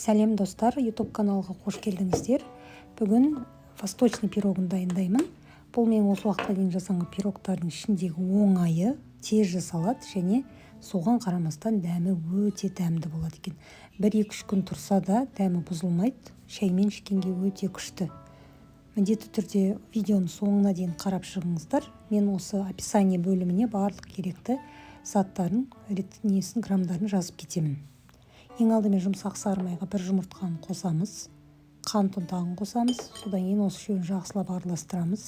Сәлем достар, YouTube каналға қош келдіңіздер. Бүгін восточный пирогын дайындаймын. Бұл мен осы уақытқа дейін жасаған пирогтардың ішіндегі оңайы, тез жасалады және соған қарамастан дәмі өте дәмді болады екен. 1-2 күн тұрса да дәмі бұзылмайды, шаймен ішкенге өте күшті. Міндетті түрде видеоны соңына дейін қарап шығыңыздар. Мен осы описание бөліміне барлық керекті заттарын, граммдарын жазып кетемін. Ең алдымен жұмсақ сары майға 1 жұмыртқаны қосамыз, қант ұнтағын қосамыз, содан кейін осы үшеуін жақсылап араластырамыз.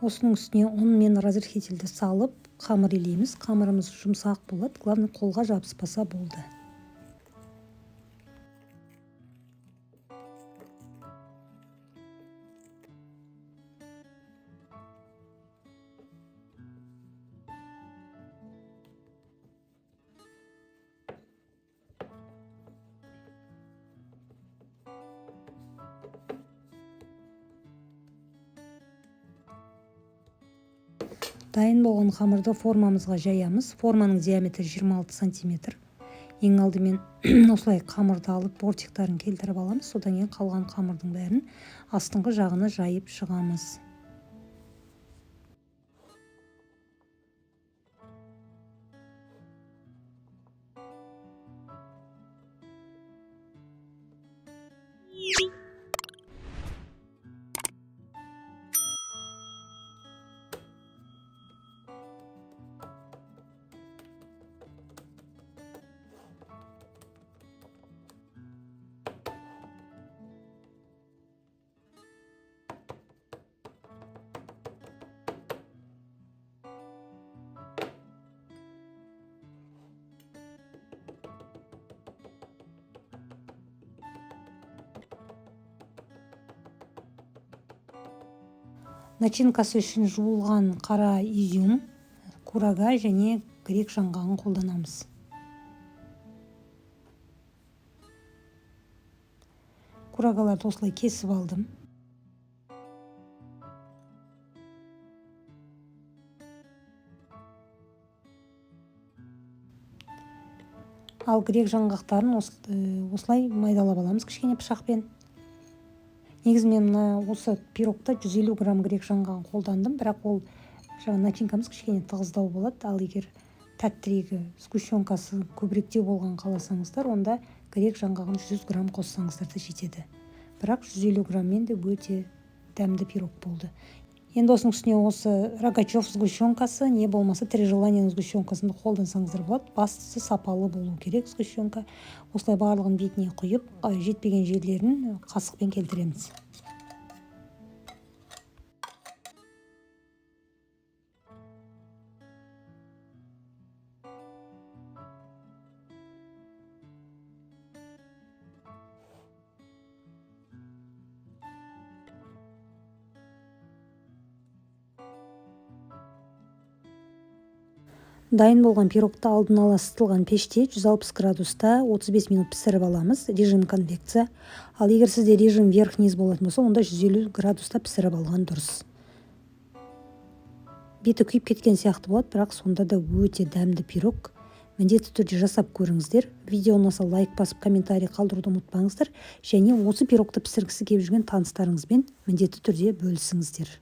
Осының үстіне ұн мен разрыхлительді салып, қамыр илейміз. Қамырымыз жұмсақ болады, главное қолға жабыспаса болды. Дайын болған қамырды формамызға жаямыз. Форманың диаметрі 26 см. Ең алдымен осылай қамырды алып бортиктарын келтіріп аламыз. Содан кейін қалған қамырдың бәрін астыңғы жағына жайып шығамыз. Начинкасы үшін жуылған қара изюм, курага және грек жаңғағын қолданамыз. Курагаларды осылай кесіп алдым. Ал грек жаңғақтарын осылай майдалап аламыз кішкене пышақпен. Негізі мен осы пирогта 150 грамм грек жаңғағын қолдандым, бірақ ол начинкамыз кішкене тығыздау болады. Ал егер тәттірегі, сгущенкасы көбіректеу болған қаласаңыздар, онда грек жаңғағын 100 грамм қоссаңыздар да жетеді. Бірақ 150 граммен де өте дәмді пирог болды. Енді осының үстіне осы Рогачев сгущенкасы, не болмаса 3 желаниенің сгущенкасын қолдансаңыздар болады. Бастысы сапалы болу керек сгущенка. Осылай барлығын бетіне құйып, жетпеген жерлерін қасықпен келтіреміз. Дайын болған пирогты алдын ала ысытылған пеште 160 градуста 35 минут пісіріп аламыз, режим конвекция. Ал егер сізде режим верх-низ болатын болса, онда 150 градуста пісіріп алған дұрыс. Беті күйіп кеткен сияқты болады, бірақ сонда да өте дәмді пирог. Міндетті түрде жасап көріңіздер. Видео ұнаса лайк басып, комментарий қалдыруды ұмытпаңыздар. Және осы пирогты пісіргісі келіп жүрген таныстарыңызбен міндетті түрде бөлісіңіздер.